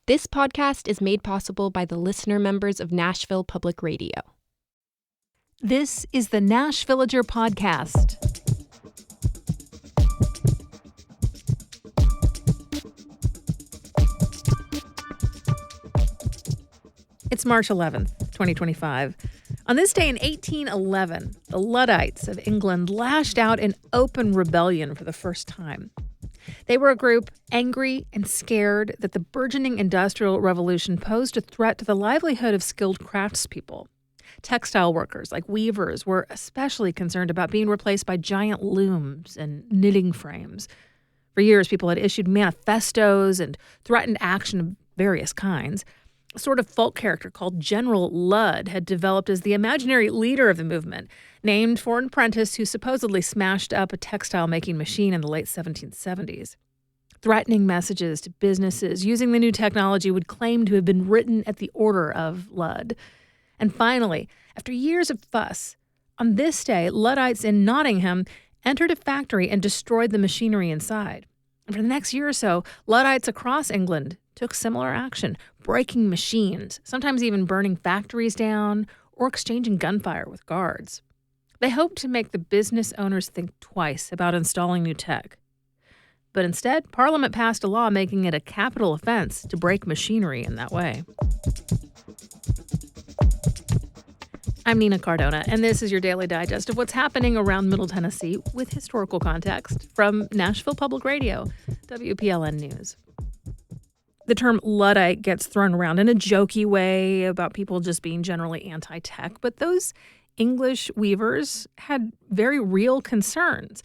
This podcast is made possible by the listener members of Nashville Public Radio. This is the Nashvillager podcast. It's March 11th, 2025. On this day in 1811, the Luddites of England lashed out in open rebellion for the first time. They were a group angry and scared that the burgeoning Industrial Revolution posed a threat to the livelihood of skilled craftspeople. Textile workers, like weavers, were especially concerned about being replaced by giant looms and knitting frames. For years, people had issued manifestos and threatened action of various kinds. A sort of folk character called General Ludd had developed as the imaginary leader of the movement, named for an apprentice who supposedly smashed up a textile-making machine in the late 1770s. Threatening messages to businesses using the new technology would claim to have been written at the order of Ludd. And finally, after years of fuss, on this day, Luddites in Nottingham entered a factory and destroyed the machinery inside. And for the next year or so, Luddites across England took similar action, breaking machines, sometimes even burning factories down or exchanging gunfire with guards. They hoped to make the business owners think twice about installing new tech. But instead, Parliament passed a law making it a capital offense to break machinery in that way. I'm Nina Cardona, and this is your daily digest of what's happening around Middle Tennessee with historical context from Nashville Public Radio, WPLN News. The term Luddite gets thrown around in a jokey way about people just being generally anti-tech, but those English weavers had very real concerns.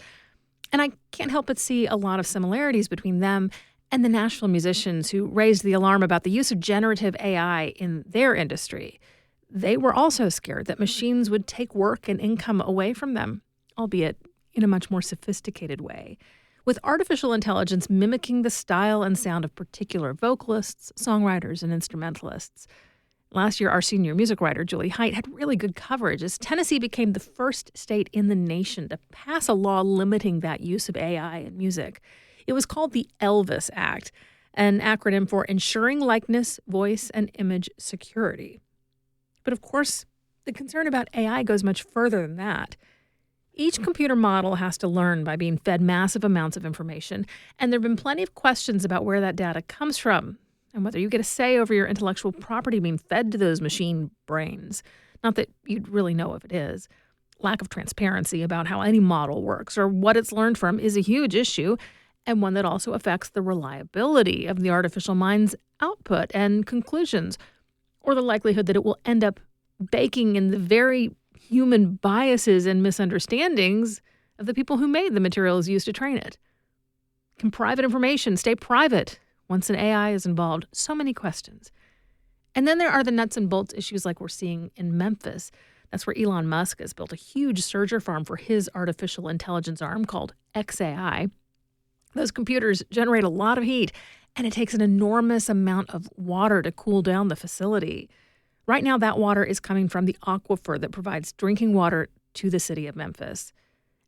And I can't help but see a lot of similarities between them and the Nashville musicians who raised the alarm about the use of generative AI in their industry. They were also scared that machines would take work and income away from them, albeit in a much more sophisticated way, with artificial intelligence mimicking the style and sound of particular vocalists, songwriters, and instrumentalists. Last year, our senior music writer, Julie Height, had really good coverage as Tennessee became the first state in the nation to pass a law limiting that use of AI in music. It was called the Elvis Act, an acronym for Ensuring Likeness, Voice, and Image Security. But of course, the concern about AI goes much further than that. Each computer model has to learn by being fed massive amounts of information, and there have been plenty of questions about where that data comes from and whether you get a say over your intellectual property being fed to those machine brains. Not that you'd really know if it is. Lack of transparency about how any model works or what it's learned from is a huge issue, and one that also affects the reliability of the artificial mind's output and conclusions, or the likelihood that it will end up baking in the very human biases and misunderstandings of the people who made the materials used to train it. Can private information stay private once an AI is involved? So many questions. And then there are the nuts and bolts issues like we're seeing in Memphis. That's where Elon Musk has built a huge serger farm for his artificial intelligence arm called XAI. Those computers generate a lot of heat, and it takes an enormous amount of water to cool down the facility. Right now, that water is coming from the aquifer that provides drinking water to the city of Memphis.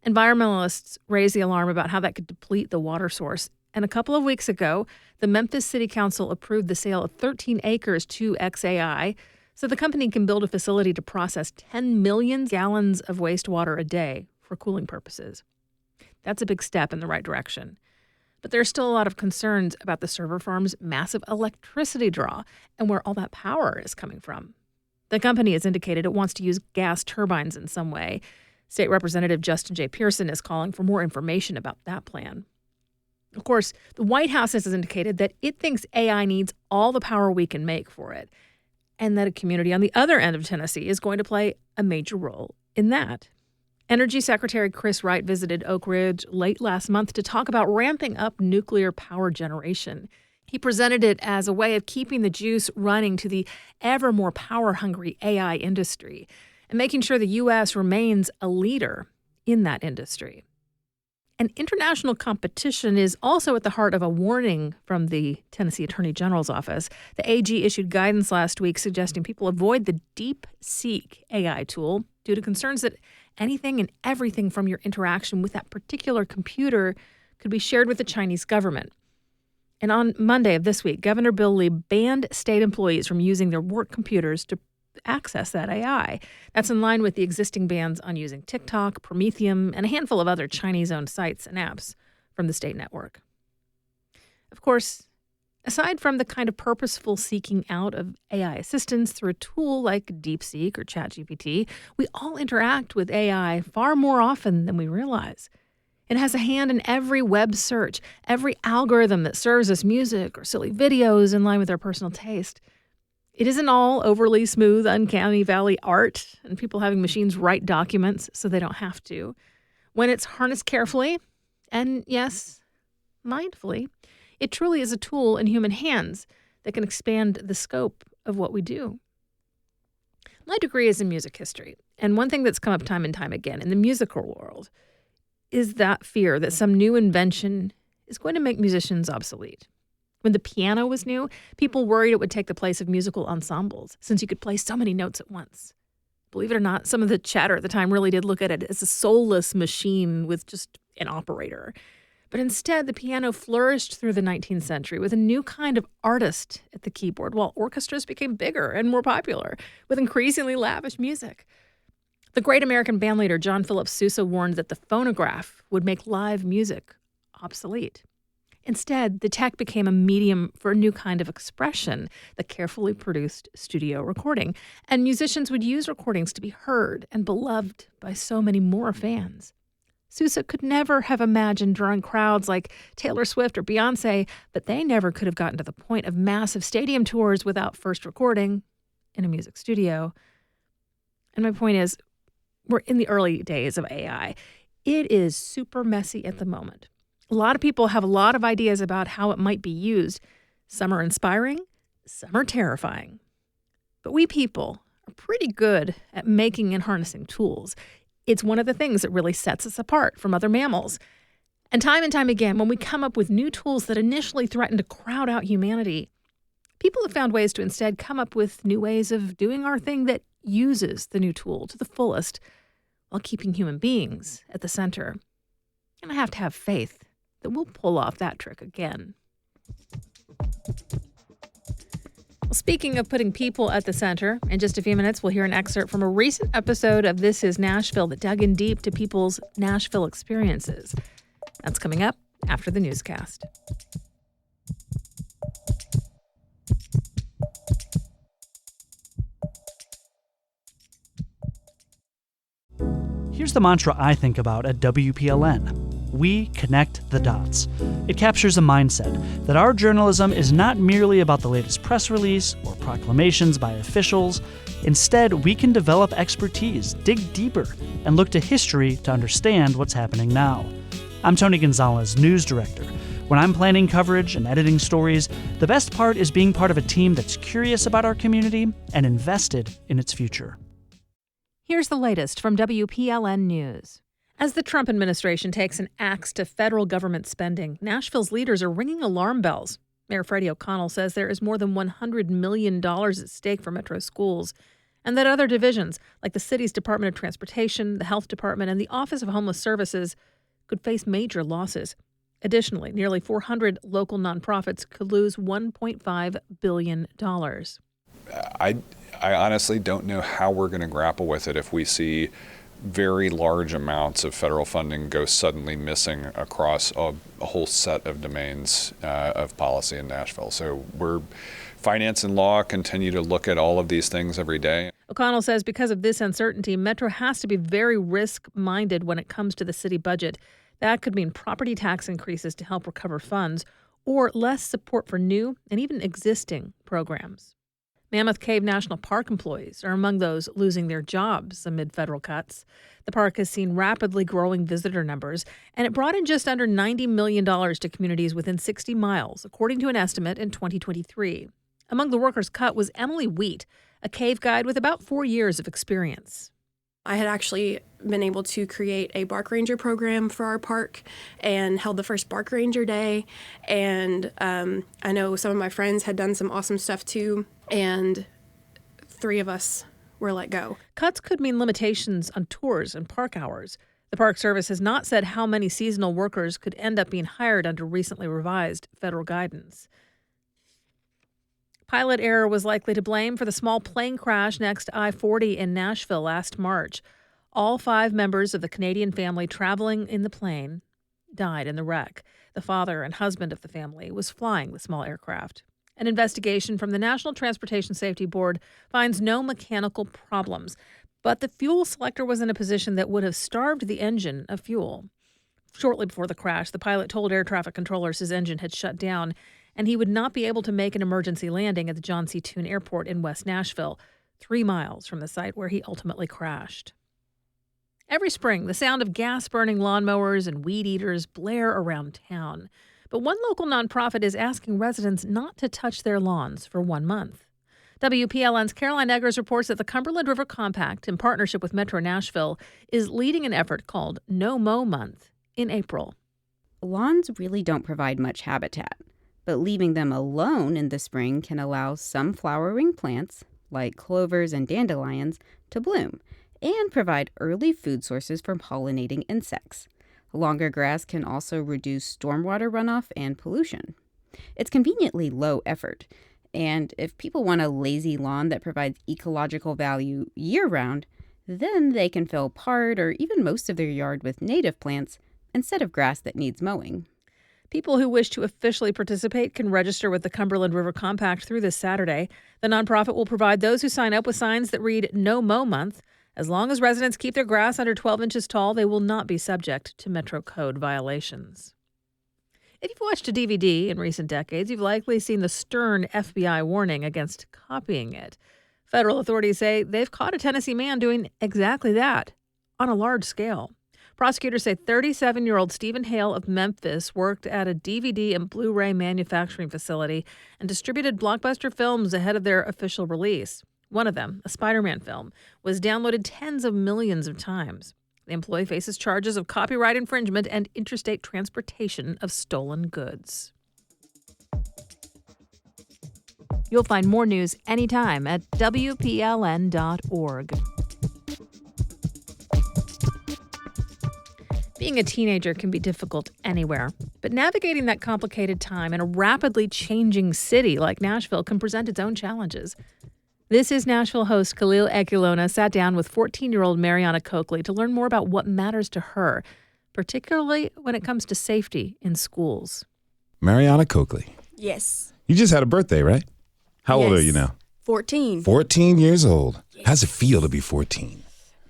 Environmentalists raised the alarm about how that could deplete the water source. And a couple of weeks ago, the Memphis City Council approved the sale of 13 acres to XAI so the company can build a facility to process 10 million gallons of wastewater a day for cooling purposes. That's a big step in the right direction. But there's still a lot of concerns about the server farm's massive electricity draw and where all that power is coming from. The company has indicated it wants to use gas turbines in some way. State Representative Justin J. Pearson is calling for more information about that plan. Of course, the White House has indicated that it thinks AI needs all the power we can make for it, and that a community on the other end of Tennessee is going to play a major role in that. Energy Secretary Chris Wright visited Oak Ridge late last month to talk about ramping up nuclear power generation. He presented it as a way of keeping the juice running to the ever more power-hungry AI industry and making sure the U.S. remains a leader in that industry. And international competition is also at the heart of a warning from the Tennessee Attorney General's office. The AG issued guidance last week suggesting people avoid the DeepSeek AI tool due to concerns that anything and everything from your interaction with that particular computer could be shared with the Chinese government. And on Monday of this week, Governor Bill Lee banned state employees from using their work computers to access that AI. That's in line with the existing bans on using TikTok, Prometheum, and a handful of other Chinese-owned sites and apps from the state network. Of course, aside from the kind of purposeful seeking out of AI assistance through a tool like DeepSeek or ChatGPT, we all interact with AI far more often than we realize. It has a hand in every web search, every algorithm that serves us music or silly videos in line with our personal taste. It isn't all overly smooth, uncanny valley art and people having machines write documents so they don't have to. When it's harnessed carefully, and yes, mindfully, it truly is a tool in human hands that can expand the scope of what we do. My degree is in music history, and one thing that's come up time and time again in the musical world is that fear that some new invention is going to make musicians obsolete. When the piano was new, people worried it would take the place of musical ensembles, since you could play so many notes at once. Believe it or not, some of the chatter at the time really did look at it as a soulless machine with just an operator. But instead, the piano flourished through the 19th century with a new kind of artist at the keyboard, while orchestras became bigger and more popular, with increasingly lavish music. The great American bandleader John Philip Sousa warned that the phonograph would make live music obsolete. Instead, the tech became a medium for a new kind of expression, the carefully produced studio recording, and musicians would use recordings to be heard and beloved by so many more fans. Sousa could never have imagined drawing crowds like Taylor Swift or Beyonce, but they never could have gotten to the point of massive stadium tours without first recording in a music studio. And my point is, we're in the early days of AI. It is super messy at the moment. A lot of people have a lot of ideas about how it might be used. Some are inspiring, some are terrifying. But we people are pretty good at making and harnessing tools. It's one of the things that really sets us apart from other mammals. And time again, when we come up with new tools that initially threaten to crowd out humanity, people have found ways to instead come up with new ways of doing our thing that uses the new tool to the fullest while keeping human beings at the center. And I have to have faith that we'll pull off that trick again. Well, speaking of putting people at the center, in just a few minutes, we'll hear an excerpt from a recent episode of This Is Nashville that dug in deep to people's Nashville experiences. That's coming up after the newscast. Here's the mantra I think about at WPLN. We connect the dots. It captures a mindset that our journalism is not merely about the latest press release or proclamations by officials. Instead, we can develop expertise, dig deeper, and look to history to understand what's happening now. I'm Tony Gonzalez, news director. When I'm planning coverage and editing stories, the best part is being part of a team that's curious about our community and invested in its future. Here's the latest from WPLN News. As the Trump administration takes an axe to federal government spending, Nashville's leaders are ringing alarm bells. Mayor Freddie O'Connell says there is more than $100 million at stake for Metro schools, and that other divisions, like the city's Department of Transportation, the Health Department, and the Office of Homeless Services, could face major losses. Additionally, nearly 400 local nonprofits could lose $1.5 billion. I honestly don't know how we're going to grapple with it if we see very large amounts of federal funding go suddenly missing across a whole set of domains of policy in Nashville. So finance and law continue to look at all of these things every day. O'Connell says because of this uncertainty, Metro has to be very risk-minded when it comes to the city budget. That could mean property tax increases to help recover funds or less support for new and even existing programs. Mammoth Cave National Park employees are among those losing their jobs amid federal cuts. The park has seen rapidly growing visitor numbers, and it brought in just under $90 million to communities within 60 miles, according to an estimate in 2023. Among the workers cut was Emily Wheat, a cave guide with about 4 years of experience. I had actually been able to create a Bark Ranger program for our park and held the first Bark Ranger Day. And I know some of my friends had done some awesome stuff too. And 3 of us were let go. Cuts could mean limitations on tours and park hours. The Park Service has not said how many seasonal workers could end up being hired under recently revised federal guidance. Pilot error was likely to blame for the small plane crash next to I-40 in Nashville last March. All 5 members of the Canadian family traveling in the plane died in the wreck. The father and husband of the family was flying the small aircraft. An investigation from the National Transportation Safety Board finds no mechanical problems, but the fuel selector was in a position that would have starved the engine of fuel. Shortly before the crash, the pilot told air traffic controllers his engine had shut down and he would not be able to make an emergency landing at the John C. Toone Airport in West Nashville, 3 miles from the site where he ultimately crashed. Every spring, the sound of gas-burning lawnmowers and weed eaters blare around town. But one local nonprofit is asking residents not to touch their lawns for 1 month. WPLN's Caroline Eggers reports that the Cumberland River Compact, in partnership with Metro Nashville, is leading an effort called No Mow Month in April. Lawns really don't provide much habitat, but leaving them alone in the spring can allow some flowering plants, like clovers and dandelions, to bloom and provide early food sources for pollinating insects. Longer grass can also reduce stormwater runoff and pollution. It's conveniently low effort, and if people want a lazy lawn that provides ecological value year-round, then they can fill part or even most of their yard with native plants instead of grass that needs mowing. People who wish to officially participate can register with the Cumberland River Compact through this Saturday. The nonprofit will provide those who sign up with signs that read No Mow Month. As long as residents keep their grass under 12 inches tall, they will not be subject to Metro Code violations. If you've watched a DVD in recent decades, you've likely seen the stern FBI warning against copying it. Federal authorities say they've caught a Tennessee man doing exactly that on a large scale. Prosecutors say 37-year-old Stephen Hale of Memphis worked at a DVD and Blu-ray manufacturing facility and distributed blockbuster films ahead of their official release. One of them, a Spider-Man film, was downloaded tens of millions of times. The employee faces charges of copyright infringement and interstate transportation of stolen goods. You'll find more news anytime at WPLN.org. Being a teenager can be difficult anywhere, but navigating that complicated time in a rapidly changing city like Nashville can present its own challenges. This is Nashville host Khalil Ekulona sat down with 14-year-old Mariana Coakley to learn more about what matters to her, particularly when it comes to safety in schools. Mariana Coakley. Yes. You just had a birthday, right? How old Yes. are you now? 14. 14 years old. Yes. How's it feel to be 14?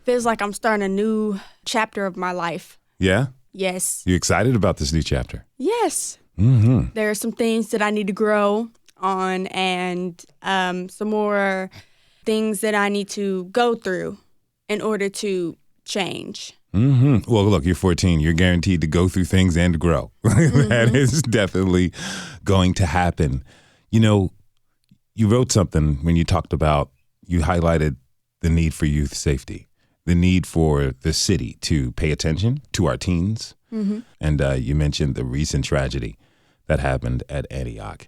Feels like I'm starting a new chapter of my life. Yeah? Yes. You excited about this new chapter? Yes. Mm-hmm. There are some things that I need to grow on and some more things that I need to go through in order to change. Mm-hmm. Well, look, you're 14. You're guaranteed to go through things and to grow. Mm-hmm. That is definitely going to happen. You know, you wrote something when you talked about, you highlighted the need for youth safety, the need for the city to pay attention to our teens. Mm-hmm. And you mentioned the recent tragedy that happened at Antioch.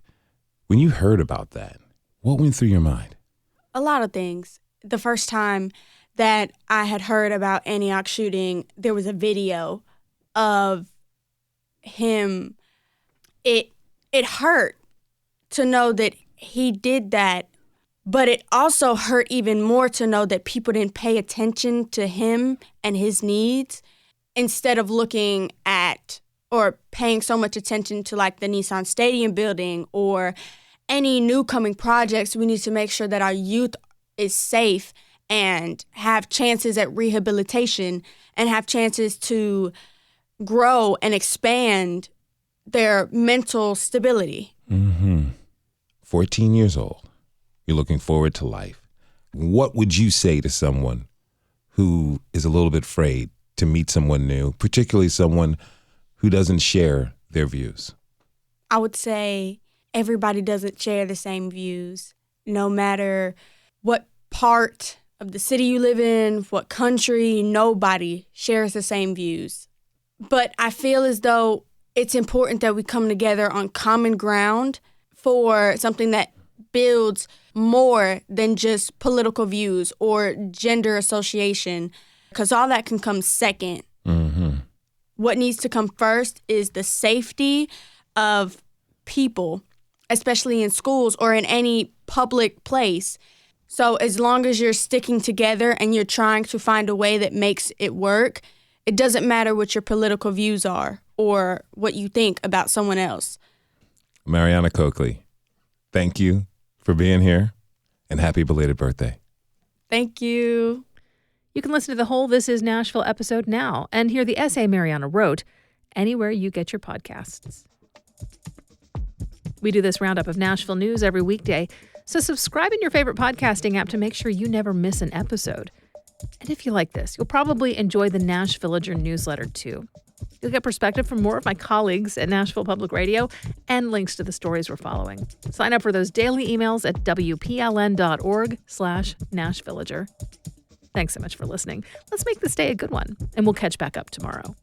When you heard about that, what went through your mind? A lot of things. The first time that I had heard about Antioch shooting, there was a video of him. It hurt to know that he did that, but it also hurt even more to know that people didn't pay attention to him and his needs instead of looking at or paying so much attention to like the Nissan Stadium building or any new coming projects. We need to make sure that our youth is safe and have chances at rehabilitation and have chances to grow and expand their mental stability. Mm-hmm. 14 years old. You're looking forward to life. What would you say to someone who is a little bit afraid to meet someone new, particularly someone who doesn't share their views? I would say everybody doesn't share the same views, no matter what part of the city you live in, what country, nobody shares the same views. But I feel as though it's important that we come together on common ground for something that builds more than just political views or gender association, because all that can come second. Mm-hmm. what needs to come first is the safety of people, especially in schools or in any public place. So as long as you're sticking together and you're trying to find a way that makes it work, it doesn't matter what your political views are or what you think about someone else. Mariana Coakley, thank you for being here, and happy belated birthday. Thank you. You can listen to the whole This Is Nashville episode now and hear the essay Mariana wrote anywhere you get your podcasts. We do this roundup of Nashville news every weekday, so subscribe in your favorite podcasting app to make sure you never miss an episode. And if you like this, you'll probably enjoy the Nashvillager newsletter too. You'll get perspective from more of my colleagues at Nashville Public Radio and links to the stories we're following. Sign up for those daily emails at WPLN.org/Nashvillager. Thanks so much for listening. Let's make this day a good one, and we'll catch back up tomorrow.